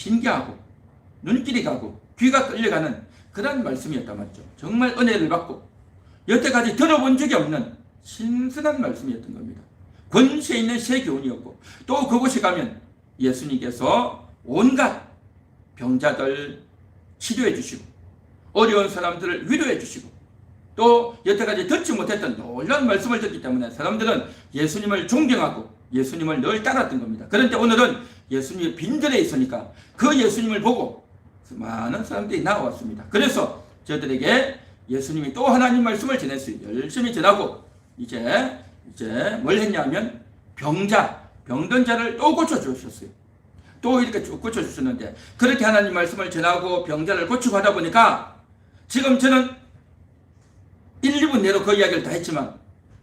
신기하고 눈길이 가고 귀가 끌려가는 그런 말씀이었단 말이죠. 정말 은혜를 받고 여태까지 들어본 적이 없는 신선한 말씀이었던 겁니다. 권세 있는 새 교훈이었고, 또 그곳에 가면 예수님께서 온갖 병자들 치료해 주시고 어려운 사람들을 위로해 주시고, 또 여태까지 듣지 못했던 놀라운 말씀을 듣기 때문에 사람들은 예수님을 존경하고 예수님을 늘 따랐던 겁니다. 그런데 오늘은 예수님이 빈들에 있으니까 그 예수님을 보고 많은 사람들이 나왔습니다. 그래서 저들에게 예수님이 또 하나님 말씀을 전했어요. 열심히 전하고 이제 뭘 했냐면 병든 자를 또 고쳐주셨어요. 또 이렇게 쭉 고쳐주셨는데, 그렇게 하나님 말씀을 전하고 병자를 고치고 하다 보니까 지금 저는 1, 2분 내로 그 이야기를 다 했지만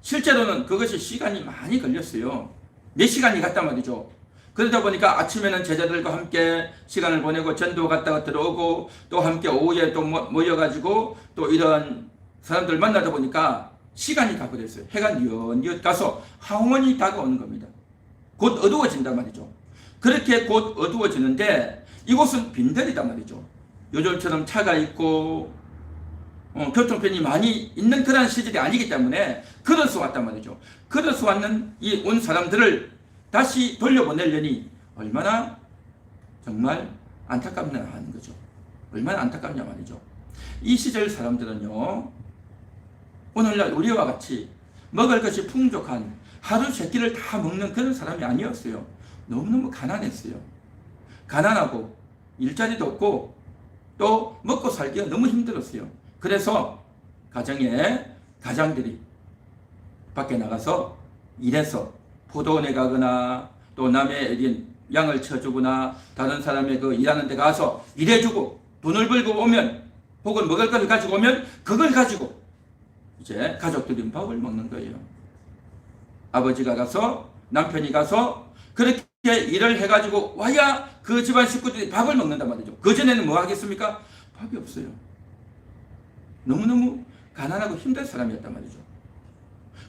실제로는 그것이 시간이 많이 걸렸어요. 몇 시간이 갔단 말이죠. 그러다 보니까 아침에는 제자들과 함께 시간을 보내고 전도 갔다가 들어오고, 또 함께 오후에 또 모여가지고 또 이런 사람들 만나다 보니까 시간이 다 그랬어요. 해가 뉘엿뉘엿 가서 황혼이 다가오는 겁니다. 곧 어두워진단 말이죠. 그렇게 곧 어두워지는데 이곳은 빈들이단 말이죠. 요즘처럼 차가 있고 교통편이 많이 있는 그런 시절이 아니기 때문에 걸어서 왔단 말이죠. 걸어서 왔는 이 온 사람들을 다시 돌려보내려니 얼마나 정말 안타깝냐 하는 거죠. 얼마나 안타깝냐 말이죠. 이 시절 사람들은요, 오늘날 우리와 같이 먹을 것이 풍족한 하루 세 끼를 다 먹는 그런 사람이 아니었어요. 너무너무 가난했어요. 가난하고 일자리도 없고 또 먹고 살기가 너무 힘들었어요. 그래서 가장들이 밖에 나가서 일해서 포도원에 가거나 또 남의 양을 쳐주거나 다른 사람의 그 일하는 데 가서 일해주고 돈을 벌고 오면, 혹은 먹을 것을 가지고 오면 그걸 가지고 이제 가족들이 밥을 먹는 거예요. 아버지가 가서 남편이 가서 그렇게 일을 해가지고 와야 그 집안 식구들이 밥을 먹는단 말이죠. 그전에는 뭐 하겠습니까? 밥이 없어요. 너무너무 가난하고 힘든 사람이었단 말이죠.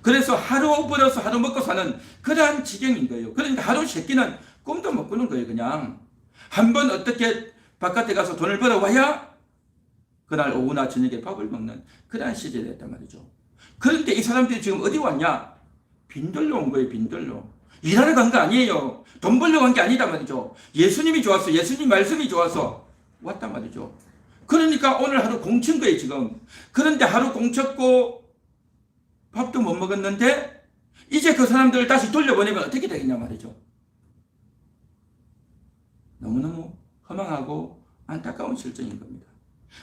그래서 하루 벌어서 하루 먹고 사는 그러한 지경인 거예요. 그러니까 하루 세 끼는 꿈도 못 꾸는 거예요. 그냥 한번 어떻게 바깥에 가서 돈을 벌어와야 그날 오후나 저녁에 밥을 먹는 그러한 시절이었단 말이죠. 그런데 이 사람들이 지금 어디 왔냐? 빈들로 온 거예요. 빈들로. 일하러 간 거 아니에요. 돈 벌려고 한 게 아니다 말이죠. 예수님이 좋아서, 예수님 말씀이 좋아서 왔단 말이죠. 그러니까 오늘 하루 공친 거예요 지금. 그런데 하루 공쳤고 밥도 못 먹었는데 이제 그 사람들을 다시 돌려보내면 어떻게 되겠냐 말이죠. 너무너무 허망하고 안타까운 실정인 겁니다.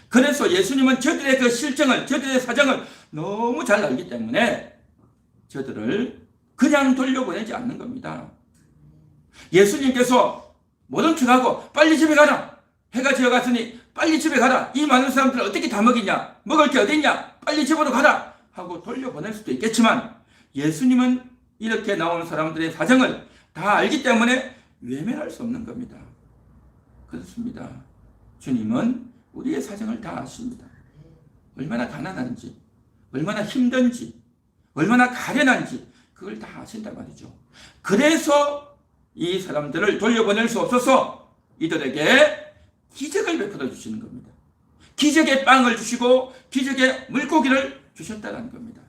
그래서 예수님은 저들의 그 실정을, 저들의 사정을 너무 잘 알기 때문에 저들을 그냥 돌려보내지 않는 겁니다. 예수님께서 모른 척하고 빨리 집에 가라, 해가 지어갔으니 빨리 집에 가라, 이 많은 사람들을 어떻게 다 먹이냐, 먹을 게 어딨냐, 빨리 집으로 가라 하고 돌려보낼 수도 있겠지만, 예수님은 이렇게 나오는 사람들의 사정을 다 알기 때문에 외면할 수 없는 겁니다. 그렇습니다. 주님은 우리의 사정을 다 아십니다. 얼마나 가난한지, 얼마나 힘든지, 얼마나 가련한지 그걸 다 아신단 말이죠. 그래서 이 사람들을 돌려보낼 수 없어서 이들에게 기적을 베풀어 주시는 겁니다. 기적의 빵을 주시고 기적의 물고기를 주셨다는 겁니다.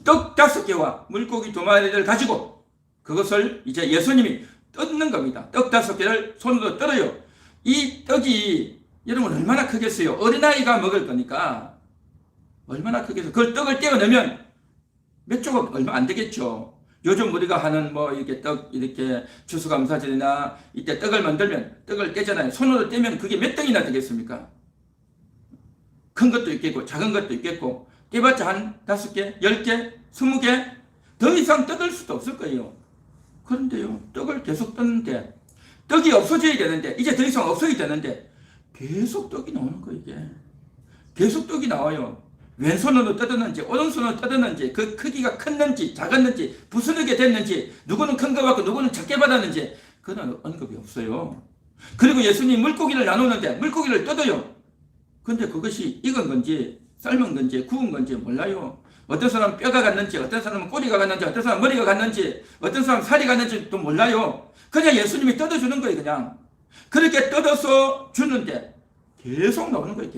떡 5개와 물고기 2마리를 가지고 그것을 이제 예수님이 뜯는 겁니다. 떡 5개를 손으로 떨어요. 이 떡이 여러분 얼마나 크겠어요? 어린아이가 먹을 거니까 얼마나 크겠어요? 그걸 떡을 떼어내면 몇 조각 얼마 안 되겠죠. 요즘 우리가 하는 이렇게 떡, 이렇게 추수감사절이나 이때 떡을 만들면 떡을 떼잖아요. 손으로 떼면 그게 몇 떡이나 되겠습니까? 큰 것도 있겠고 작은 것도 있겠고 떼봤자 한 5개, 10개, 20개 더 이상 뜯을 수도 없을 거예요. 그런데요, 떡을 계속 뜯는데 떡이 없어져야 되는데 이제 더 이상 없어야 되는데 계속 떡이 나오는 거예요. 이게 계속 떡이 나와요. 왼손으로 뜯었는지 오른손으로 뜯었는지 그 크기가 컸는지 작았는지 부스르게 됐는지 누구는 큰 거 받고 누구는 작게 받았는지 그건 언급이 없어요. 그리고 예수님 물고기를 나누는데 물고기를 뜯어요. 근데 그것이 익은 건지 삶은 건지 구운 건지 몰라요. 어떤 사람은 뼈가 갔는지 어떤 사람은 꼬리가 갔는지 어떤 사람은 머리가 갔는지 어떤 사람은 살이 갔는지도 몰라요. 그냥 예수님이 뜯어주는 거예요. 그냥 그렇게 뜯어서 주는데 계속 나오는 거예요.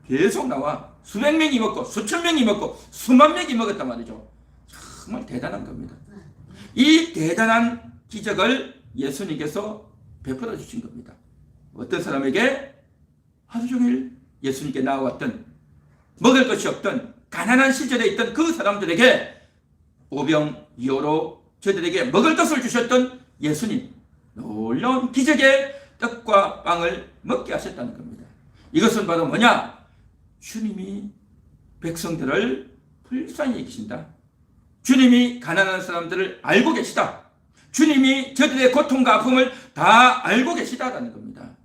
계속 나와. 수백 명이 먹고 수천 명이 먹고 수만 명이 먹었단 말이죠. 정말 대단한 겁니다. 이 대단한 기적을 예수님께서 베풀어 주신 겁니다. 어떤 사람에게 하루 종일 예수님께 나와왔던, 먹을 것이 없던 가난한 시절에 있던 그 사람들에게 오병이어로 저들에게 먹을 것을 주셨던 예수님, 놀라운 기적의 떡과 빵을 먹게 하셨다는 겁니다. 이것은 바로 뭐냐? 주님이 백성들을 불쌍히 여기신다. 주님이 가난한 사람들을 알고 계시다. 주님이 저들의 고통과 아픔을 다 알고 계시다라는 겁니다.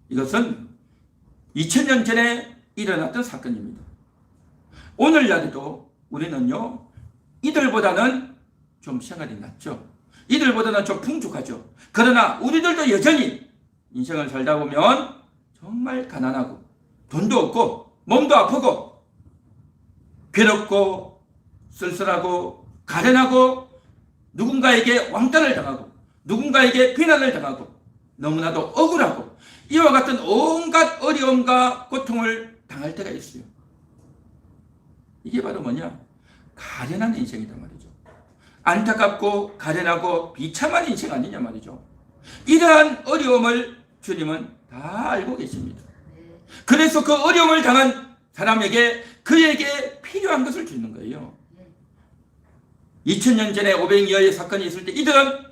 이것은 2000년 전에 일어났던 사건입니다. 오늘날에도 우리는요, 이들보다는 좀 생활이 낫죠. 이들보다는 좀 풍족하죠. 그러나 우리들도 여전히 인생을 살다 보면 정말 가난하고 돈도 없고 몸도 아프고 괴롭고 쓸쓸하고 가련하고 누군가에게 왕따를 당하고 누군가에게 비난을 당하고 너무나도 억울하고 이와 같은 온갖 어려움과 고통을 당할 때가 있어요. 이게 바로 뭐냐? 가련한 인생이란 말이죠. 안타깝고 가련하고 비참한 인생 아니냐 말이죠. 이러한 어려움을 주님은 다 알고 계십니다. 그래서 그 어려움을 당한 사람에게 그에게 필요한 것을 주는 거예요. 2000년 전에 오병이어의 사건이 있을 때 이들은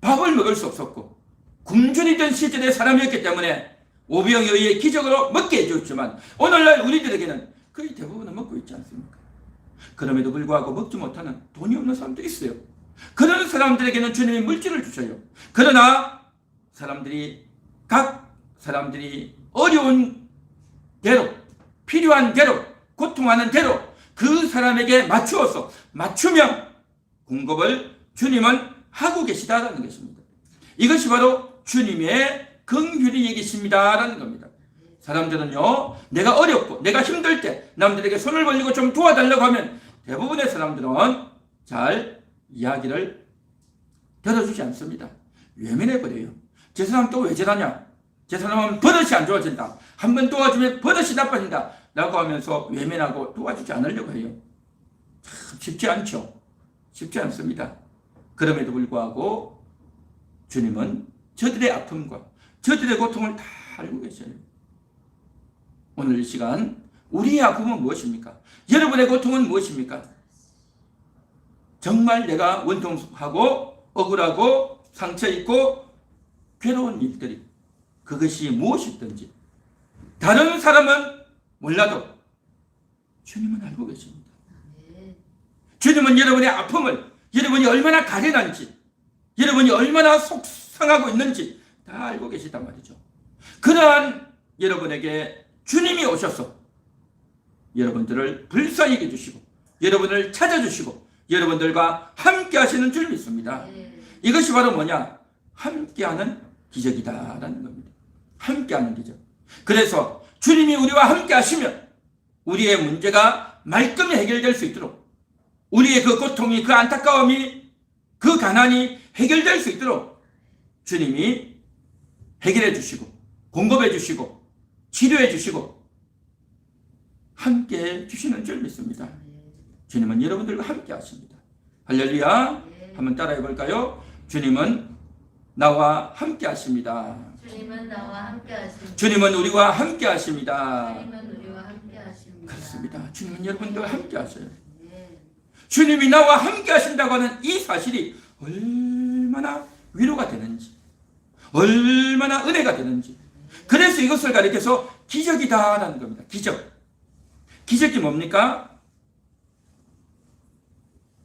밥을 먹을 수 없었고 굶주리던 시절의 사람이었기 때문에 오병이어의 기적으로 먹게 해줬지만 오늘날 우리들에게는 거의 대부분은 먹고 있지 않습니까? 그럼에도 불구하고 먹지 못하는 돈이 없는 사람도 있어요. 그런 사람들에게는 주님이 물질을 주셔요. 그러나 각 사람들이 어려운 대로, 필요한 대로, 고통하는 대로 그 사람에게 맞추면 공급을 주님은 하고 계시다라는 것입니다. 이것이 바로 주님의 긍휼히 여기십니다라는 겁니다. 사람들은요, 내가 어렵고 내가 힘들 때 남들에게 손을 벌리고 좀 도와달라고 하면 대부분의 사람들은 잘 이야기를 들어주지 않습니다. 외면해버려요. 저 사람 또 왜 저러냐? 저 사람은 버릇이 안 좋아진다. 한번 도와주면 버릇이 나빠진다. 라고 하면서 외면하고 도와주지 않으려고 해요. 참 쉽지 않죠. 쉽지 않습니다. 그럼에도 불구하고 주님은 저들의 아픔과 저들의 고통을 다 알고 계셔요. 오늘 이 시간 우리의 아픔은 무엇입니까? 여러분의 고통은 무엇입니까? 정말 내가 원통하고 억울하고 상처 있고 괴로운 일들이 그것이 무엇이든지 다른 사람은 몰라도 주님은 알고 계십니다. 주님은 여러분의 아픔을, 여러분이 얼마나 가련한지, 여러분이 얼마나 속상하고 있는지 다 알고 계시단 말이죠. 그러한 여러분에게 주님이 오셔서 여러분들을 불쌍히 여겨주시고 여러분을 찾아주시고 여러분들과 함께 하시는 줄 믿습니다. 이것이 바로 뭐냐? 함께하는 기적이다라는 겁니다. 함께하는 기적. 그래서 주님이 우리와 함께 하시면 우리의 문제가 말끔히 해결될 수 있도록, 우리의 그 고통이, 그 안타까움이, 그 가난이 해결될 수 있도록 주님이 해결해 주시고 공급해 주시고 치료해 주시고 함께 주시는 줄 믿습니다. 주님은 여러분들과 함께 하십니다. 할렐루야. 한번 따라해 볼까요? 주님은 나와 함께 하십니다. 주님은 나와 함께 하십니다. 주님은 우리와 함께 하십니다. 주님은 우리와 함께 하십니다. 그렇습니다. 주님은 여러분들과 함께 하셔요. 주님이 나와 함께 하신다고 하는 이 사실이 얼마나 위로가 되는지, 얼마나 은혜가 되는지. 그래서 이것을 가리켜서 기적이다라는 겁니다. 기적. 기적이 뭡니까?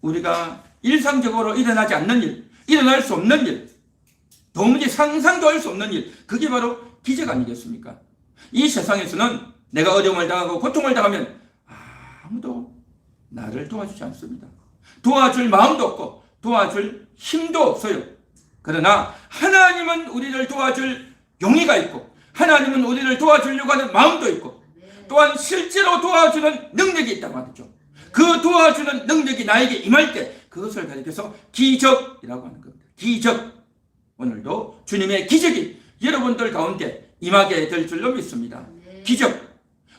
우리가 일상적으로 일어나지 않는 일, 일어날 수 없는 일, 도무지 상상도 할 수 없는 일, 그게 바로 기적 아니겠습니까? 이 세상에서는 내가 어려움을 당하고 고통을 당하면 아무도 나를 도와주지 않습니다. 도와줄 마음도 없고 도와줄 힘도 없어요. 그러나 하나님은 우리를 도와줄 용의가 있고 하나님은 우리를 도와주려고 하는 마음도 있고 또한 실제로 도와주는 능력이 있단 말이죠. 그 도와주는 능력이 나에게 임할 때 그것을 가리켜서 기적이라고 하는 겁니다. 기적. 오늘도 주님의 기적이 여러분들 가운데 임하게 될 줄로 믿습니다. 네. 기적,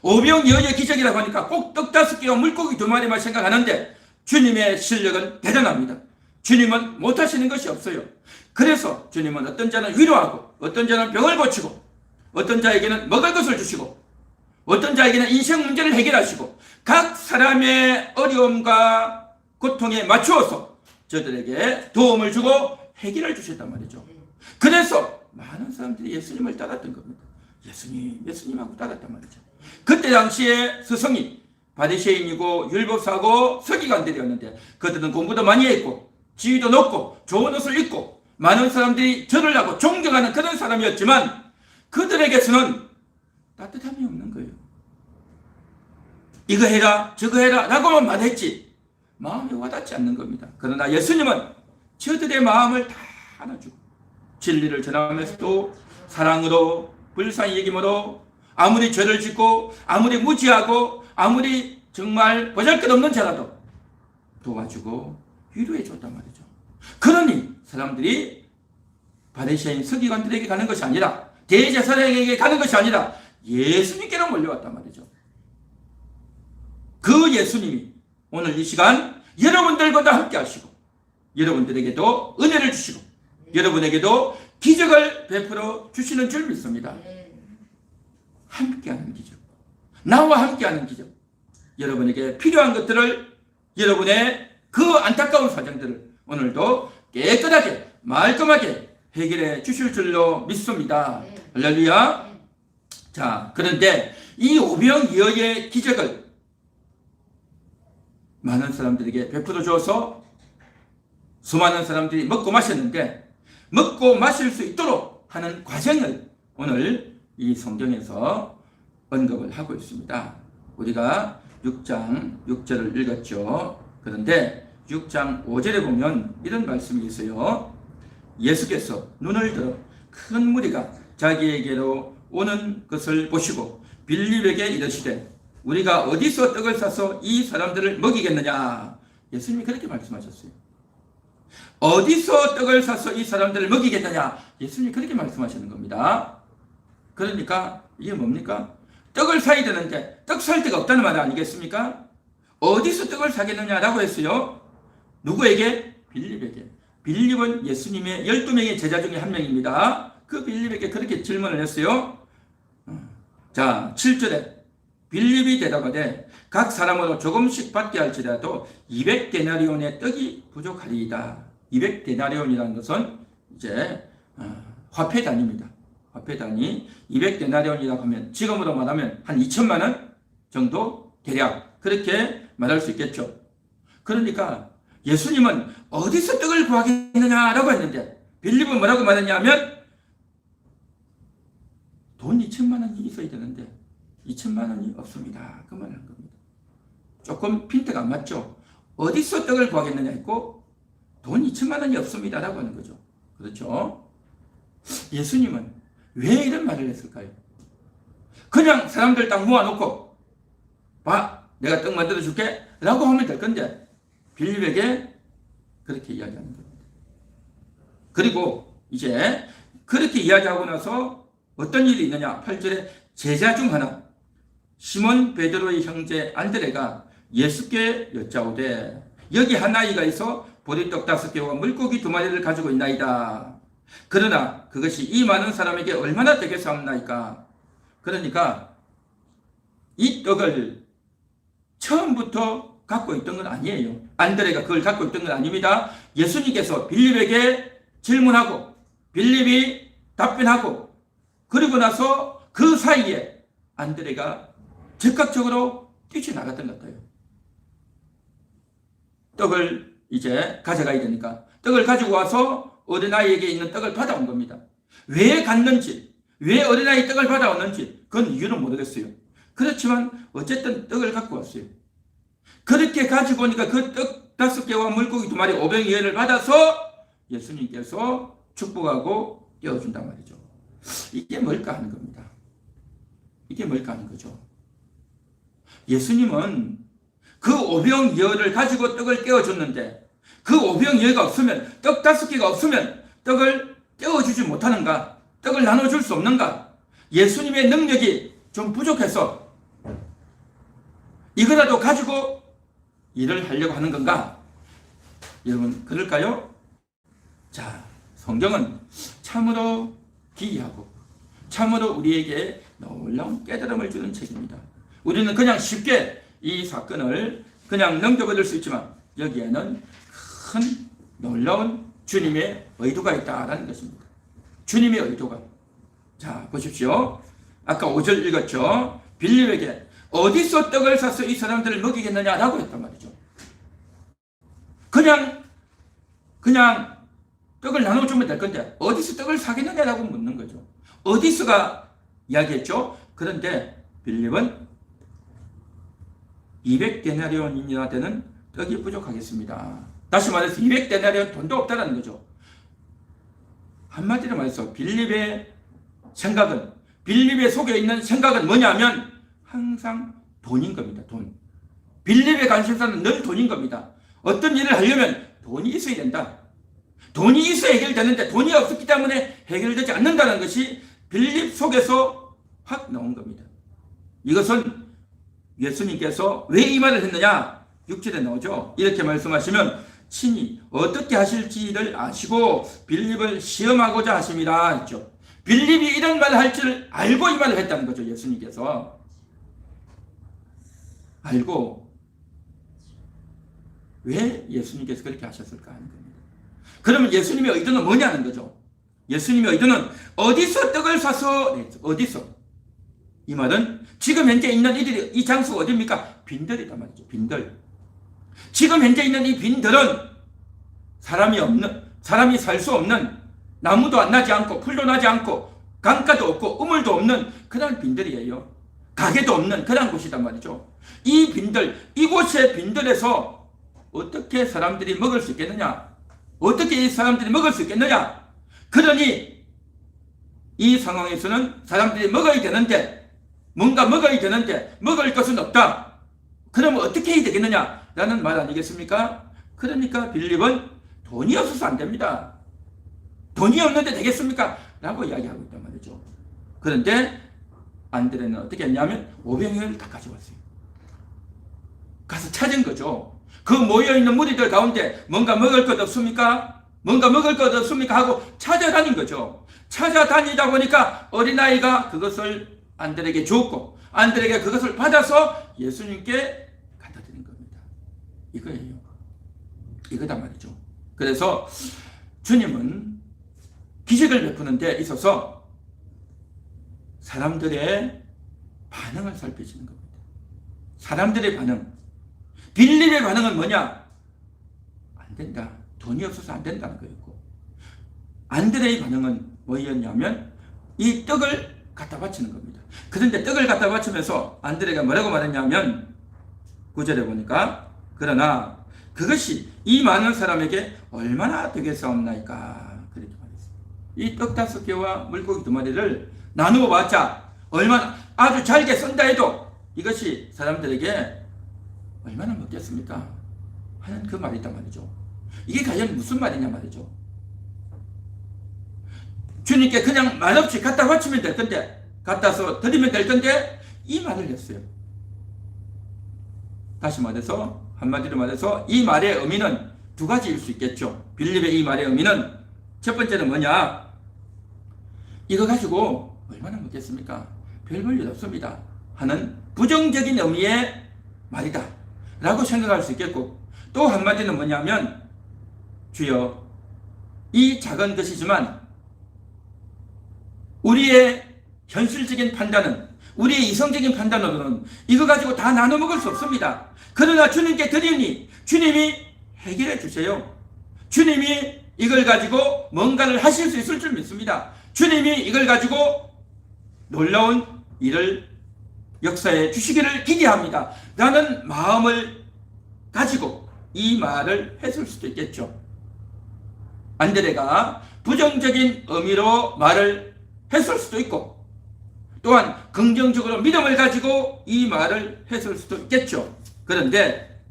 오병이어의 기적이라고 하니까 꼭 떡 5개와 물고기 2마리만 생각하는데 주님의 실력은 대단합니다. 주님은 못하시는 것이 없어요. 그래서 주님은 어떤 자는 위로하고 어떤 자는 병을 고치고 어떤 자에게는 먹을 것을 주시고 어떤 자에게는 인생 문제를 해결하시고 각 사람의 어려움과 고통에 맞추어서 저들에게 도움을 주고 해결을 주셨단 말이죠. 그래서 많은 사람들이 예수님을 따랐던 겁니다. 예수님하고 따랐단 말이죠. 그때 당시에 스승이 바리새인이고 율법사고 서기관들이었는데 그들은 공부도 많이 했고 지위도 높고 좋은 옷을 입고 많은 사람들이 절을 하고 존경하는 그런 사람이었지만 그들에게서는 따뜻함이 없는 거예요. 이거 해라 저거 해라 라고만 말했지 마음에 와닿지 않는 겁니다. 그러나 예수님은 저들의 마음을 다 안아주고 진리를 전하면서도 사랑으로 불쌍히 여김으로 아무리 죄를 짓고 아무리 무지하고 아무리 정말 보잘것없는 자라도 도와주고 위로해 줬단 말이죠. 그러니 사람들이 바리새인 서기관들에게 가는 것이 아니라 대제사장에게 가는 것이 아니라 예수님께로 몰려왔단 말이죠. 그 예수님이 오늘 이 시간 여러분들과 함께 하시고 여러분들에게도 은혜를 주시고 여러분에게도 기적을 베풀어 주시는 줄 믿습니다. 함께하는 기적, 나와 함께하는 기적, 여러분에게 필요한 것들을 여러분의 그 안타까운 사정들을 오늘도 깨끗하게 말끔하게 해결해 주실 줄로 믿습니다. 할렐루야. 자, 그런데 이 오병이어의 기적을 많은 사람들에게 베풀어 줘서 수많은 사람들이 먹고 마셨는데 먹고 마실 수 있도록 하는 과정을 오늘 이 성경에서 언급을 하고 있습니다. 우리가 6장 6절을 읽었죠. 그런데 6장 5절에 보면 이런 말씀이 있어요. 예수께서 눈을 들어 큰 무리가 자기에게로 오는 것을 보시고 빌립에게 이르시되 우리가 어디서 떡을 사서 이 사람들을 먹이겠느냐. 예수님이 그렇게 말씀하셨어요. 어디서 떡을 사서 이 사람들을 먹이겠느냐. 예수님이 그렇게 말씀하시는 겁니다. 그러니까 이게 뭡니까? 떡을 사야 되는데 떡 살 데가 없다는 말 아니겠습니까? 어디서 떡을 사겠느냐라고 했어요. 누구에게? 빌립에게. 빌립은 예수님의 12명의 제자 중에 한 명입니다. 그 빌립에게 그렇게 질문을 했어요. 자, 7절에 빌립이 대답하되 각 사람으로 조금씩 받게 할지라도 200데나리온의 떡이 부족하리이다. 200데나리온이라는 것은 이제 화폐 단위입니다. 화폐 단위 200데나리온이라고 하면 지금으로 말하면 한 2천만 원 정도 대략 그렇게 말할 수 있겠죠. 그러니까 예수님은 어디서 떡을 구하겠느냐라고 했는데 빌립은 뭐라고 말했냐면 돈 2천만 원이 있어야 되는데 2천만 원이 없습니다. 그 말을 한 겁니다. 조금 핀트가 안 맞죠. 어디서 떡을 구하겠느냐 했고 돈 2천만 원이 없습니다 라고 하는 거죠. 그렇죠? 예수님은 왜 이런 말을 했을까요? 그냥 사람들 딱 모아놓고 봐 내가 떡 만들어 줄게 라고 하면 될 건데 빌립에게 그렇게 이야기하는 겁니다. 그리고 이제 그렇게 이야기하고 나서 어떤 일이 있느냐. 8절에 제자 중 하나 시몬 베드로의 형제 안드레가 예수께 여짜오되 여기 한 아이가 있어 보리떡 5개와 물고기 2마리를 가지고 있나이다. 그러나 그것이 이 많은 사람에게 얼마나 되겠사옵나이까. 그러니까 이 떡을 처음부터 갖고 있던 건 아니에요. 안드레가 그걸 갖고 있던 건 아닙니다. 예수님께서 빌립에게 질문하고 빌립이 답변하고 그리고 나서 그 사이에 안드레가 즉각적으로 뛰쳐나갔던 것 같아요. 떡을 이제 가져가야 되니까 떡을 가지고 와서 어린아이에게 있는 떡을 받아온 겁니다. 왜 갔는지, 왜 어린아이 떡을 받아왔는지 그건 이유는 모르겠어요. 그렇지만 어쨌든 떡을 갖고 왔어요. 그렇게 가지고 오니까 그 떡 5개와 물고기 2마리 오병이어를 받아서 예수님께서 축복하고 떼어준단 말이죠. 이게 뭘까 하는 겁니다. 이게 뭘까 하는 거죠. 예수님은 그 오병이어를 가지고 떡을 떼어줬는데 그 오병이어가 없으면 떡 5개가 없으면 떡을 떼어주지 못하는가? 떡을 나눠줄 수 없는가? 예수님의 능력이 좀 부족해서 이거라도 가지고 일을 하려고 하는 건가? 여러분, 그럴까요? 자, 성경은 참으로 기이하고 참으로 우리에게 놀라운 깨달음을 주는 책입니다. 우리는 그냥 쉽게 이 사건을 그냥 넘겨버릴 수 있지만 여기에는 큰 놀라운 주님의 의도가 있다라는 것입니다. 주님의 의도가. 자, 보십시오. 아까 5절 읽었죠. 빌립에게 어디서 떡을 사서 이 사람들을 먹이겠느냐라고 했단 말이죠. 그냥 떡을 나눠주면 될 건데 어디서 떡을 사겠느냐라고 묻는 거죠. 어디서가 이야기했죠. 그런데 빌립은 200데나리온이나 되는 떡이 부족하겠습니다. 다시 말해서 200데나리온 돈도 없다는 거죠. 한마디로 말해서 빌립의 생각은, 빌립의 속에 있는 생각은 뭐냐면 항상 돈인 겁니다. 돈. 빌립의 관심사는 늘 돈인 겁니다. 어떤 일을 하려면 돈이 있어야 된다. 돈이 있어야 해결되는데 돈이 없었기 때문에 해결되지 않는다는 것이 빌립 속에서 확 나온 겁니다. 이것은 예수님께서 왜 이 말을 했느냐? 6절에 나오죠. 이렇게 말씀하시면 친히 어떻게 하실지를 아시고 빌립을 시험하고자 하심이라 했죠. 빌립이 이런 말을 할 줄 알고 이 말을 했다는 거죠. 예수님께서 알고 왜 예수님께서 그렇게 하셨을까 하는 겁니다. 그러면 예수님의 의도는 뭐냐는 거죠. 예수님의 의도는 어디서 떡을 사서, 어디서, 이 말은 지금 현재 있는 이들이, 이 장소가 어디입니까? 빈들이다 말이죠. 빈들. 지금 현재 있는 이 빈들은 사람이 살 수 없는, 나무도 안 나지 않고 풀도 나지 않고 강가도 없고 우물도 없는 그런 빈들이에요. 가게도 없는 그런 곳이단 말이죠. 이 빈들, 이곳의 빈들에서 어떻게 사람들이 먹을 수 있겠느냐? 어떻게 이 사람들이 먹을 수 있겠느냐? 그러니 이 상황에서는 사람들이 먹어야 되는데, 뭔가 먹어야 되는데 먹을 것은 없다. 그러면 어떻게 해야 되겠느냐? 라는 말 아니겠습니까? 그러니까 빌립은 돈이 없어서 안 됩니다. 돈이 없는데 되겠습니까? 라고 이야기하고 있단 말이죠. 그런데 안드레는 어떻게 했냐면 500명을 다 가져왔어요. 가서 찾은 거죠. 그 모여있는 무리들 가운데 뭔가 먹을 것 없습니까? 뭔가 먹을 것 없습니까? 하고 찾아다닌 거죠. 찾아다니다 보니까 어린아이가 그것을 안드레에게 줬고 안드레에게 그것을 받아서 예수님께 갖다 드린 겁니다. 이거예요. 이거다 말이죠. 그래서 주님은 기적을 베푸는 데 있어서 사람들의 반응을 살피시는 겁니다. 사람들의 반응. 빌립의 반응은 뭐냐? 안 된다. 돈이 없어서 안 된다는 거였고, 안드레의 반응은 뭐였냐면 이 떡을 갖다 바치는 겁니다. 그런데 떡을 갖다 바치면서 안드레가 뭐라고 말했냐면 9절에 보니까 그러나 그것이 이 많은 사람에게 얼마나 되겠사옵나이까 그렇게 말했어요. 이 떡 5개와 물고기 2마리를 나누어 봤자 얼마나 아주 잘게 썬다 해도 이것이 사람들에게 얼마나 먹겠습니까? 하는 그 말이단 말이죠. 이게 과연 무슨 말이냐 말이죠. 주님께 그냥 말없이 갖다 바치면 될 건데, 갖다서 드리면 될 건데 이 말을 했어요. 다시 말해서, 한마디로 말해서 이 말의 의미는 두 가지일 수 있겠죠. 빌립의 이 말의 의미는 첫 번째는 뭐냐? 이거 가지고 얼마나 먹겠습니까? 별 볼 일 없습니다 하는 부정적인 의미의 말이다 라고 생각할 수 있겠고, 또 한마디는 뭐냐면 주여 이 작은 것이지만 우리의 현실적인 판단은, 우리의 이성적인 판단으로는 이거 가지고 다 나눠 먹을 수 없습니다. 그러나 주님께 드리니 주님이 해결해 주세요. 주님이 이걸 가지고 뭔가를 하실 수 있을 줄 믿습니다. 주님이 이걸 가지고 놀라운 일을 역사해 주시기를 기대합니다 라는 마음을 가지고 이 말을 했을 수도 있겠죠. 안드레가 부정적인 의미로 말을 했을 수도 있고, 또한 긍정적으로 믿음을 가지고 이 말을 했을 수도 있겠죠. 그런데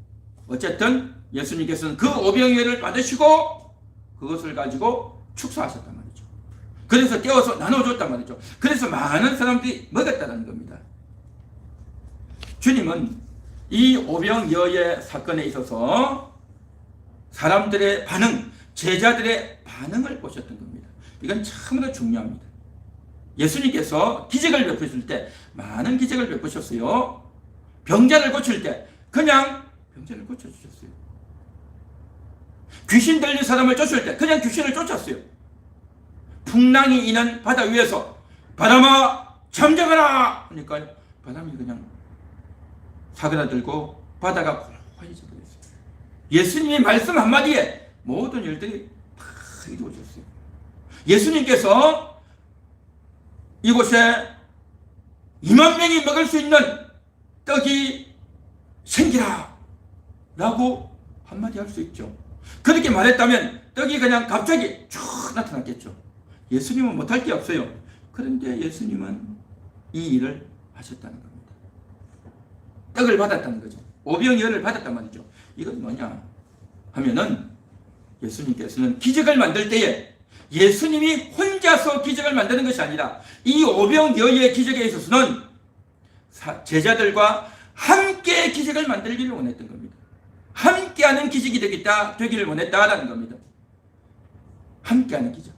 어쨌든 예수님께서는 그 오병이어를 받으시고 그것을 가지고 축사하셨단 말이죠. 그래서 떼어서 나눠줬단 말이죠. 그래서 많은 사람들이 먹었다는 겁니다. 주님은 이 오병이어의 사건에 있어서 사람들의 반응, 제자들의 반응을 보셨던 겁니다. 이건 참으로 중요합니다. 예수님께서 기적을 베푸실 때 많은 기적을 베푸셨어요. 병자를 고칠 때 그냥 병자를 고쳐주셨어요. 귀신 들린 사람을 쫓을 때 그냥 귀신을 쫓았어요. 풍랑이 있는 바다 위에서 바람아 잠잠하라 하니까 바람이 그냥 사그라들고 바다가 고요해져 버렸어요. 예수님의 말씀 한마디에 모든 일들이 다 이루어졌어요. 예수님께서 이곳에 2만 명이 먹을 수 있는 떡이 생기라 라고 한마디 할 수 있죠. 그렇게 말했다면 떡이 그냥 갑자기 쭉 나타났겠죠. 예수님은 못할 게 없어요. 그런데 예수님은 이 일을 하셨다는 겁니다. 떡을 받았다는 거죠. 오병이어를 받았단 말이죠. 이건 뭐냐 하면은 예수님께서는 기적을 만들 때에 예수님이 혼자서 기적을 만드는 것이 아니라 이 오병이어의 기적에 있어서는 제자들과 함께 기적을 만들기를 원했던 겁니다. 함께하는 기적이 되기를 원했다라는 겁니다. 함께하는 기적.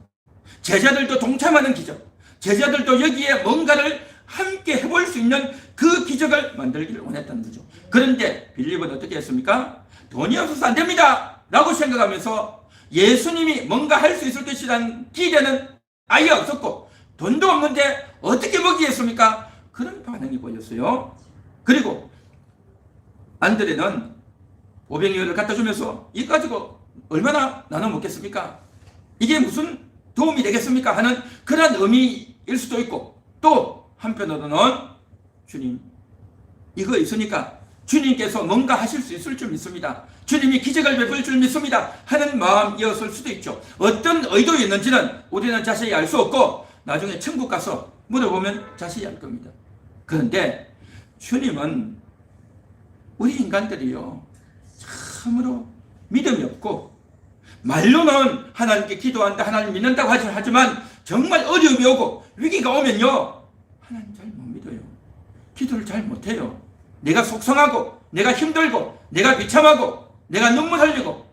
제자들도 동참하는 기적. 제자들도 여기에 뭔가를 함께 해볼 수 있는 그 기적을 만들기를 원했다는 거죠. 그런데 빌립은 어떻게 했습니까? 돈이 없어서 안 됩니다 라고 생각하면서 예수님이 뭔가 할 수 있을 것이라는 기대는 아예 없었고 돈도 없는데 어떻게 먹이겠습니까? 그런 반응이 보였어요. 그리고 안드레는 오병이어를 갖다 주면서 이거 가지고 얼마나 나눠 먹겠습니까? 이게 무슨 도움이 되겠습니까? 하는 그런 의미일 수도 있고 또 한편으로는 주님 이거 있으니까 주님께서 뭔가 하실 수 있을 줄 믿습니다. 주님이 기적을 베풀 줄 믿습니다 하는 마음이었을 수도 있죠. 어떤 의도였는지는 우리는 자세히 알 수 없고 나중에 천국 가서 물어보면 자세히 알 겁니다. 그런데 주님은 우리 인간들이요 참으로 믿음이 없고 말로는 하나님께 기도한다 하나님 믿는다고 하지만 정말 어려움이 오고 위기가 오면요 하나님 잘 못 믿어요. 기도를 잘 못해요. 내가 속상하고 내가 힘들고 내가 비참하고 내가 눈물 흘리고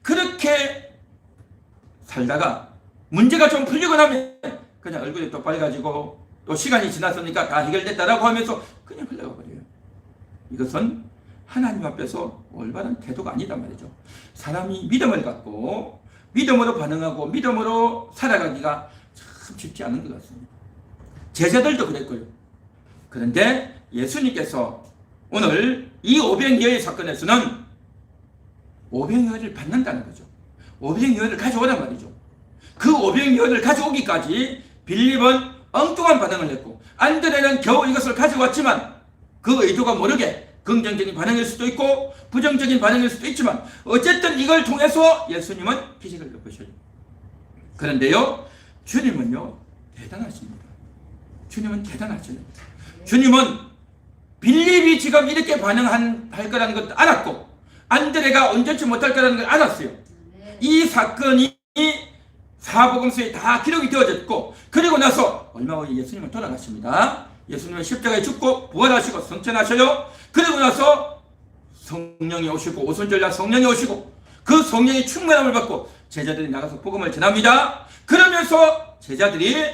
그렇게 살다가 문제가 좀 풀리고 나면 그냥 얼굴이 또 빨개지고 또 시간이 지났으니까 다 해결됐다라고 하면서 그냥 흘러가 버려요. 이것은 하나님 앞에서 올바른 태도가 아니다 말이죠. 사람이 믿음을 갖고 믿음으로 반응하고 믿음으로 살아가기가 참 쉽지 않은 것 같습니다. 제자들도 그랬고요. 그런데 예수님께서 오늘 이 오병이어의 사건에서는 오병이어를 받는다는 거죠. 오병이어를 가져오란 말이죠. 그 오병이어를 가져오기까지 빌립은 엉뚱한 반응을 했고 안드레는 겨우 이것을 가져왔지만 그 의도가 모르게 긍정적인 반응일 수도 있고 부정적인 반응일 수도 있지만 어쨌든 이걸 통해서 예수님은 기적을 베푸셔요. 그런데요 주님은요 대단하십니다. 주님은 대단하셔요. 주님은 빌립이 지금 이렇게 반응할 거라는 것도 알았고 안드레가 언제쯤 못할 거라는 걸 알았어요. 이 사건이 사복음서에 다 기록이 되어졌고 그리고 나서 얼마 후에 예수님은 돌아가십니다. 예수님은 십자가에 죽고 부활하시고 승천하셔요. 그리고 나서 성령이 오시고 오순절날 성령이 오시고 그 성령의 충만함을 받고 제자들이 나가서 복음을 전합니다. 그러면서 제자들이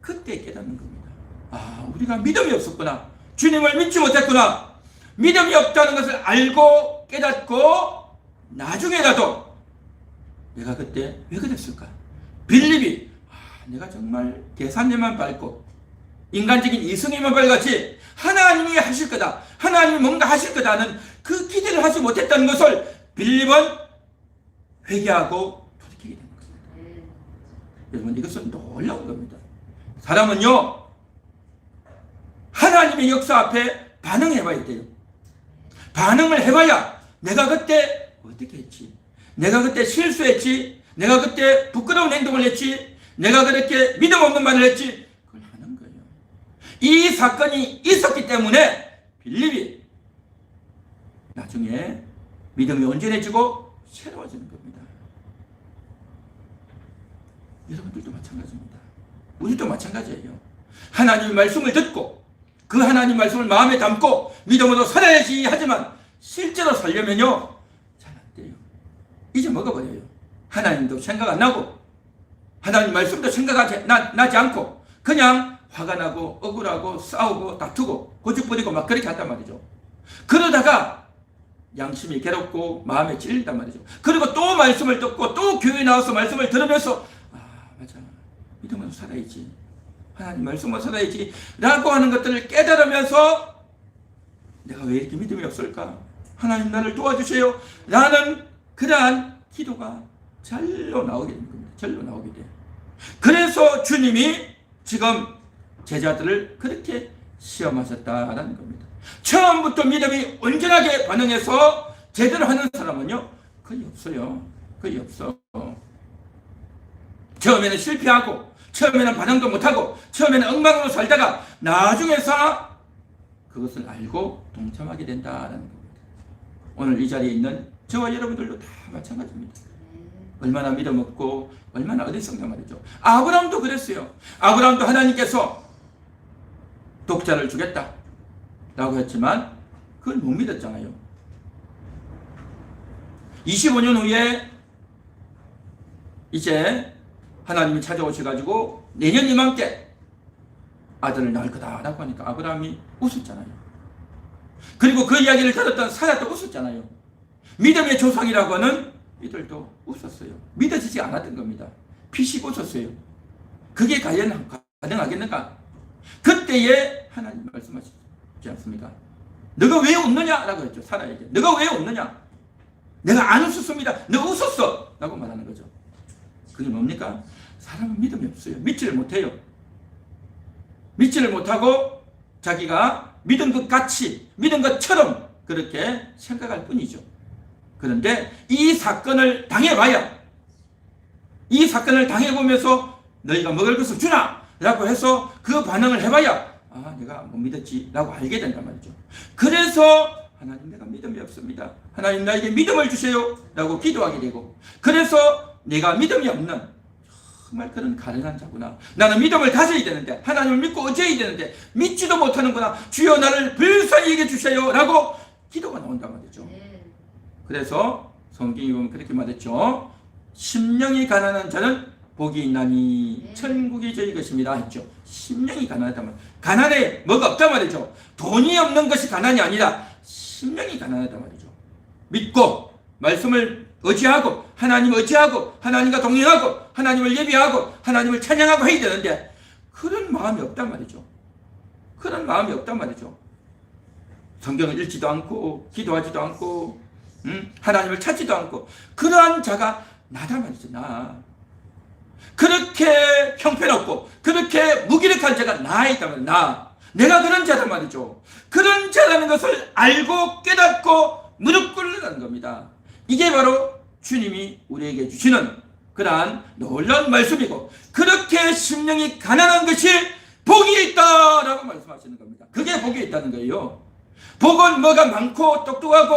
그때 깨닫는 겁니다. 아, 우리가 믿음이 없었구나. 주님을 믿지 못했구나. 믿음이 없다는 것을 알고 깨닫고 나중에라도 내가 그때 왜 그랬을까? 빌립이 내가 정말 계산에만 밟고 인간적인 이성에만 밟았지 하나님이 하실 거다. 하나님이 뭔가 하실 거다는 그 기대를 하지 못했다는 것을 빌립은 회개하고 돌이키게 되는 것입니다. 여러분 이것은 놀라운 겁니다. 사람은요 하나님의 역사 앞에 반응해봐야 돼요. 반응을 해봐야 내가 그때 어떻게 했지? 내가 그때 실수했지? 내가 그때 부끄러운 행동을 했지? 내가 그렇게 믿음 없는 말을 했지? 그걸 하는 거예요. 이 사건이 있었기 때문에 빌립이 나중에 믿음이 온전해지고 새로워지는 겁니다. 여러분들도 마찬가지입니다. 우리도 마찬가지예요. 하나님의 말씀을 듣고 그 하나님 말씀을 마음에 담고 믿음으로 살아야지 하지만 실제로 살려면요 잘 안 돼요. 잊어먹어버려요. 하나님도 생각 안 나고 하나님 말씀도 생각하지 나지 않고 그냥 화가 나고 억울하고 싸우고 다투고 고집부리고 막 그렇게 한단 말이죠. 그러다가 양심이 괴롭고 마음에 찔린단 말이죠. 그리고 또 말씀을 듣고 또 교회에 나와서 말씀을 들으면서 맞아, 믿음으로 살아야지, 하나님 말씀으로 살아야지 라고 하는 것들을 깨달으면서 내가 왜 이렇게 믿음이 없을까, 하나님 나를 도와주세요 라는 그러한 기도가 절로 나오게 되는 겁니다. 절로 나오게 돼요. 그래서 주님이 지금 제자들을 그렇게 시험하셨다라는 겁니다. 처음부터 믿음이 온전하게 반응해서 제대로 하는 사람은요 거의 없어요. 거의 없어. 처음에는 실패하고 처음에는 반응도 못하고 처음에는 엉망으로 살다가 나중에서 그것을 알고 동참하게 된다라는 겁니다. 오늘 이 자리에 있는 저와 여러분들도 다 마찬가지입니다. 얼마나 믿음 없고 얼마나 어리석냐 말이죠. 아브라함도 그랬어요. 아브라함도 하나님께서 독자를 주겠다 라고 했지만 그걸 못 믿었잖아요. 25년 후에 이제 하나님이 찾아오셔가지고 내년 이맘때 아들을 낳을 거다 라고 하니까 아브라함이 웃었잖아요. 그리고 그 이야기를 들었던 사라도 웃었잖아요. 믿음의 조상이라고 하는 이들도 웃었어요. 믿어지지 않았던 겁니다. 피식 웃었어요. 그게 과연 가능하겠는가? 그때에 하나님 말씀하시지 않습니까? 너가 왜 웃느냐? 라고 했죠. 사라에게. 너가 왜 웃느냐? 내가 안 웃었습니다. 너 웃었어! 라고 말하는 거죠. 그게 뭡니까? 사람은 믿음이 없어요. 믿지를 못해요. 믿지를 못하고 자기가 믿은 것 같이, 믿은 것처럼 그렇게 생각할 뿐이죠. 그런데 이 사건을 당해봐야, 이 사건을 당해보면서 너희가 먹을 것을 주나? 라고 해서 그 반응을 해봐야 내가 못 믿었지 라고 알게 된단 말이죠. 그래서 하나님 내가 믿음이 없습니다, 하나님 나에게 믿음을 주세요 라고 기도하게 되고, 그래서 내가 믿음이 없는 정말 그런 가련한 자구나, 나는 믿음을 가져야 되는데 하나님을 믿고 어찌해야 되는데 믿지도 못하는구나, 주여 나를 불쌍히 여겨 주세요 라고 기도가 나온단 말이죠. 그래서 성경이 보면 그렇게 말했죠. 심령이 가난한 자는 복이 있나니 천국이 저희 것입니다 했죠. 심령이 가난하단 말이죠. 가난에 뭐가 없단 말이죠. 돈이 없는 것이 가난이 아니라 심령이 가난하단 말이죠. 믿고 말씀을 의지하고 하나님을 의지하고 하나님과 동행하고 하나님을 예비하고 하나님을 찬양하고 해야 되는데 그런 마음이 없단 말이죠. 그런 마음이 없단 말이죠. 성경을 읽지도 않고 기도하지도 않고 하나님을 찾지도 않고 그러한 자가 나단 말이죠. 나. 그렇게 형편없고 그렇게 무기력한 자가 나 있단 말이죠. 나. 내가 그런 자란 말이죠. 그런 자라는 것을 알고 깨닫고 무릎 꿇으라는 겁니다. 이게 바로 주님이 우리에게 주시는 그러한 놀라운 말씀이고, 그렇게 심령이 가난한 것이 복이 있다라고 말씀하시는 겁니다. 그게 복이 있다는 거예요. 복은 뭐가 많고 똑똑하고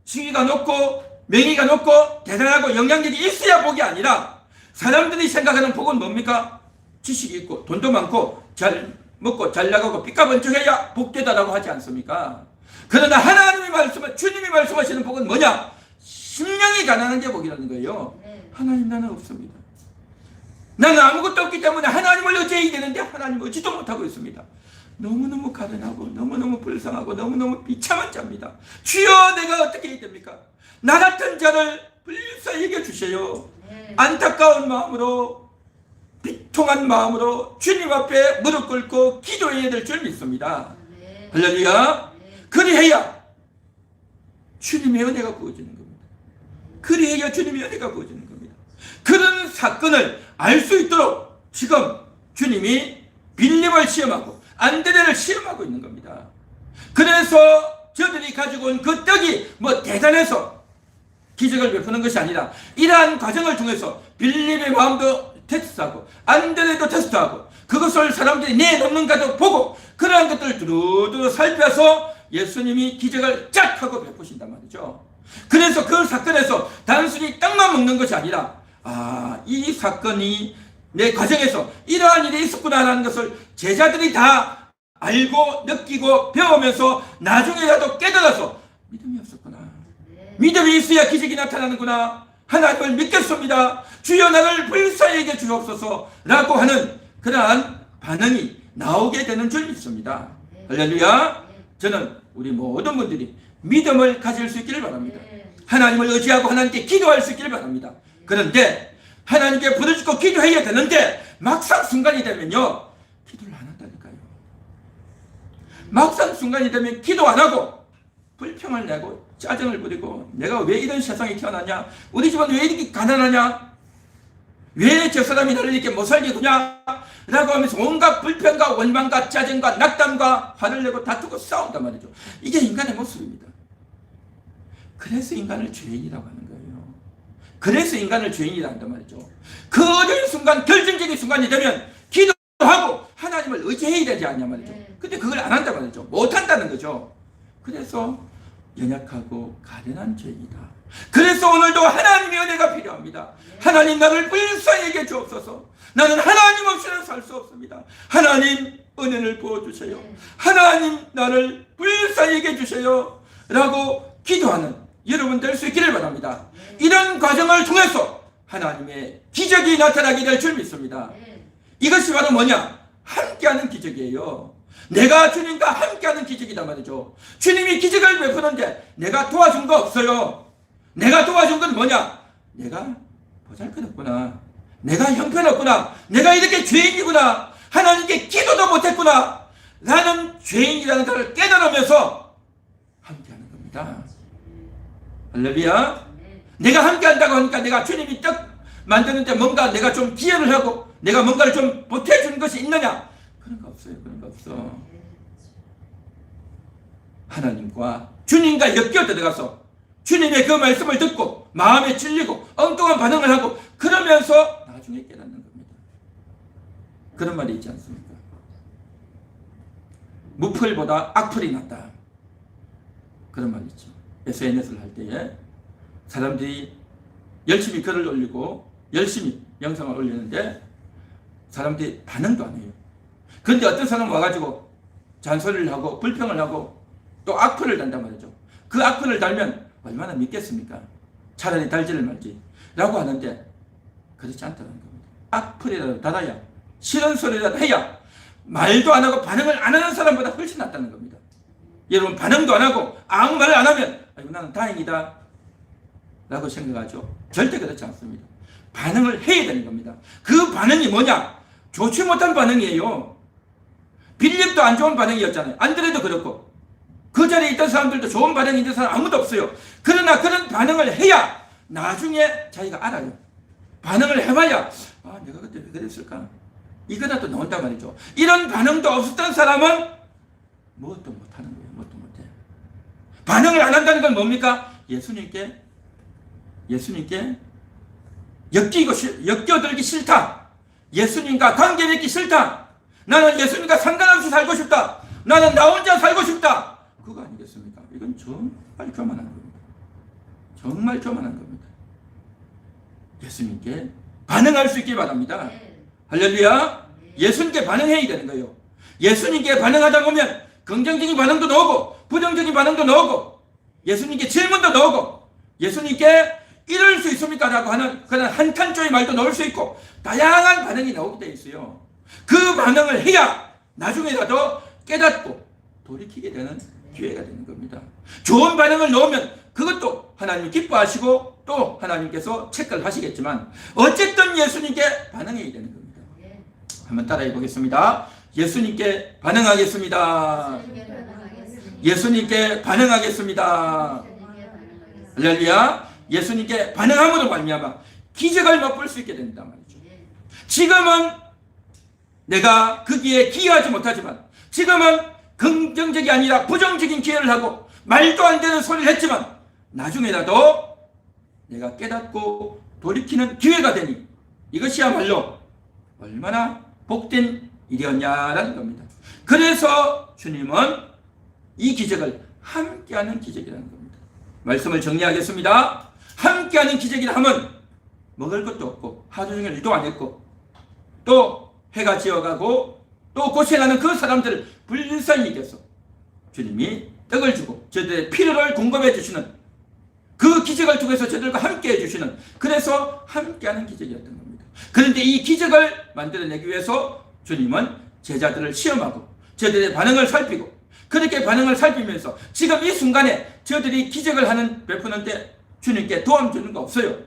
지위가 높고 명예가 높고 대단하고 영향력이 있어야 복이 아니라, 사람들이 생각하는 복은 뭡니까? 지식이 있고 돈도 많고 잘 먹고 잘 나가고 삐까번쩍해야 복되다라고 하지 않습니까? 그러나 하나님이 주님이 말씀하시는 복은 뭐냐? 심령이 가난한 게 복이라는 거예요. 하나님 나는 없습니다. 나는 아무것도 없기 때문에 하나님을 의지해야 되는데 하나님 의지도 못하고 있습니다. 너무너무 가련하고 너무너무 불쌍하고 너무너무 비참한 자입니다. 주여 내가 어떻게 해야 됩니까? 나 같은 자를 불쌍히 여겨주세요. 안타까운 마음으로 비통한 마음으로 주님 앞에 무릎 꿇고 기도해야 될 줄 믿습니다. 할렐루야. 그리해야 주님의 은혜가 부어지는 겁니다. 그리해야 주님의 은혜가 부어지는 겁니다. 그런 사건을 알 수 있도록 지금 주님이 빌립을 시험하고 안드레를 시험하고 있는 겁니다. 그래서 저들이 가지고 온 그 떡이 뭐 대단해서 기적을 베푸는 것이 아니라 이러한 과정을 통해서 빌립의 마음도 테스트하고 안드레도 테스트하고 그것을 사람들이 내놓는가도 보고 그러한 것들을 두루두루 살펴서 예수님이 기적을 쫙 하고 베푸신단 말이죠. 그래서 그 사건에서 단순히 떡만 먹는 것이 아니라 이 사건이 내 과정에서 이러한 일이 있었구나라는 것을 제자들이 다 알고 느끼고 배우면서 나중에라도 깨달아서 믿음이 없었구나. 믿음이 있어야 기적이 나타나는구나. 하나님을 믿겠습니다. 주여 나를 불쌍히 여겨 주옵소서 라고 하는 그러한 반응이 나오게 되는 줄 믿습니다. 할렐루야. 저는 우리 모든 분들이 믿음을 가질 수 있기를 바랍니다. 하나님을 의지하고 하나님께 기도할 수 있기를 바랍니다. 그런데 하나님께 부르짖고 기도해야 되는데 막상 순간이 되면요 기도를 안 한다니까요. 막상 순간이 되면 기도 안 하고 불평을 내고 짜증을 부리고 내가 왜 이런 세상에 태어났냐, 우리 집은 왜 이렇게 가난하냐, 왜 저 사람이 나를 이렇게 못 살게 두냐 라고 하면서 온갖 불평과 원망과 짜증과 낙담과 화를 내고 다투고 싸운단 말이죠. 이게 인간의 모습입니다. 그래서 인간을 죄인이라고 하는 거예요. 그래서 인간을 죄인이라고 한단 말이죠. 그 어느 순간 결정적인 순간이 되면 기도하고 하나님을 의지해야 되지 않냐 말이죠. 근데 그걸 안 한단 말이죠. 못 한다는 거죠. 그래서 연약하고 가련한 죄이다. 그래서 오늘도 하나님의 은혜가 필요합니다. 하나님 나를 불쌍히 여겨 주옵소서. 나는 하나님 없이는 살 수 없습니다. 하나님 은혜를 부어주세요. 하나님 나를 불쌍히 여겨 주세요 라고 기도하는 여러분 될 수 있기를 바랍니다. 이런 과정을 통해서 하나님의 기적이 나타나게 될 줄 믿습니다. 이것이 바로 뭐냐? 함께하는 기적이에요. 내가 주님과 함께하는 기적이다 말이죠. 주님이 기적을 베푸는데 내가 도와준 거 없어요. 내가 도와준 건 뭐냐? 내가 보잘것없구나. 내가 형편없구나. 내가 이렇게 죄인이구나. 하나님께 기도도 못했구나 라는 죄인이라는 것을 깨달으면서 함께하는 겁니다. 할렐루야. 내가 함께한다고 하니까 내가 주님이 떡 만드는데 뭔가 내가 좀 기여를 하고 내가 뭔가를 좀 보태주는 것이 있느냐? 그런 거 없어요. 그런 거 없어. 하나님과 주님과 엮여 들어가서 주님의 그 말씀을 듣고 마음에 찔리고 엉뚱한 반응을 하고 그러면서 나중에 깨닫는 겁니다. 그런 말이 있지 않습니까? 무풀보다 악풀이 낫다. 그런 말이 있죠. SNS를 할 때에 사람들이 열심히 글을 올리고 열심히 영상을 올리는데 사람들이 반응도 안 해요. 그런데 어떤 사람 와가지고 잔소리를 하고 불평을 하고 또 악플을 단단 말이죠. 그 악플을 달면 얼마나 믿겠습니까? 차라리 달지를 말지 라고 하는데 그렇지 않다는 겁니다. 악플이라도 달아야 싫은 소리라도 해야 말도 안 하고 반응을 안 하는 사람보다 훨씬 낫다는 겁니다. 여러분 반응도 안 하고 아무 말을 안 하면 아이고 나는 다행이다 라고 생각하죠. 절대 그렇지 않습니다. 반응을 해야 되는 겁니다. 그 반응이 뭐냐? 좋지 못한 반응이에요. 빌립도 안 좋은 반응이었잖아요. 안드레도 그렇고 그 자리에 있던 사람들도 좋은 반응이 있는 사람 아무도 없어요. 그러나 그런 반응을 해야 나중에 자기가 알아요. 반응을 해봐야 아 내가 그때 왜 그랬을까? 이거라도 나온단 말이죠. 이런 반응도 없었던 사람은 무엇도 못하는 거예요. 무엇도 못해. 반응을 안 한다는 건 뭡니까? 예수님께 엮여들기 싫다. 예수님과 관계 맺기 싫다. 나는 예수님과 상관없이 살고 싶다. 나는 나 혼자 살고 싶다. 그거 아니겠습니까? 이건 정말 교만한 겁니다. 정말 교만한 겁니다. 예수님께 반응할 수 있길 바랍니다. 할렐루야. 예수님께 반응해야 되는 거예요. 예수님께 반응하다 보면 긍정적인 반응도 나오고 부정적인 반응도 나오고 예수님께 질문도 나오고 예수님께 이럴 수 있습니까? 라고 하는 그런 한탄조의 말도 나올 수 있고 다양한 반응이 나오게 되어 있어요. 그 반응을 해야 나중에라도 깨닫고 돌이키게 되는 기회가 되는 겁니다. 좋은 반응을 넣으면 그것도 하나님 기뻐하시고 또 하나님께서 체크를 하시겠지만 어쨌든 예수님께 반응해야 되는 겁니다. 한번 따라해 보겠습니다. 예수님께 반응하겠습니다. 예수님께 반응하겠습니다. 할렐루야. 예수님께 반응함으로 말미암아 기적을 맛볼 수 있게 된다 말이죠. 지금은 내가 거기에 기여하지 못하지만 지금은 긍정적이 아니라 부정적인 기여를 하고 말도 안 되는 소리를 했지만 나중에라도 내가 깨닫고 돌이키는 기회가 되니 이것이야말로 얼마나 복된 일이었냐라는 겁니다. 그래서 주님은 이 기적을 함께하는 기적이라는 겁니다. 말씀을 정리하겠습니다. 함께하는 기적이라 하면 먹을 것도 없고 하루 종일 일도 안 했고 또 해가 지어가고 또 고생하는 그 사람들을 불쌍히 여겨서 주님이 떡을 주고 저들의 필요를 공급해 주시는 그 기적을 통해서 저들과 함께 해주시는, 그래서 함께하는 기적이었던 겁니다. 그런데 이 기적을 만들어내기 위해서 주님은 제자들을 시험하고 저들의 반응을 살피고, 그렇게 반응을 살피면서 지금 이 순간에 저들이 기적을 베푸는데 주님께 도움 주는 거 없어요.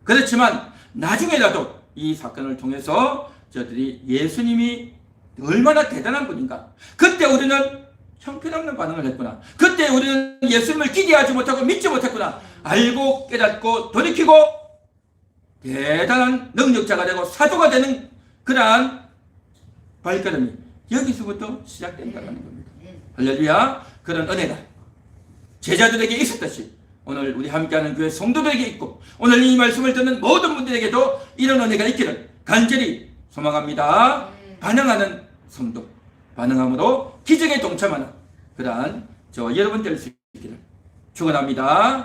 그렇지만 나중에라도 이 사건을 통해서 저들이 예수님이 얼마나 대단한 분인가, 그때 우리는 형편없는 반응을 했구나, 그때 우리는 예수님을 기대하지 못하고 믿지 못했구나, 알고 깨닫고 돌이키고 대단한 능력자가 되고 사도가 되는 그러한 발걸음이 여기서부터 시작된다는 겁니다. 할렐루야. 그런 은혜가 제자들에게 있었듯이 오늘 우리 함께하는 교회 성도들에게 있고, 오늘 이 말씀을 듣는 모든 분들에게도 이런 은혜가 있기를 간절히 소망합니다. 반응하는 성도, 반응함으로 기적에 동참하는 그러한 저와 여러분 될 수 있기를 축원합니다.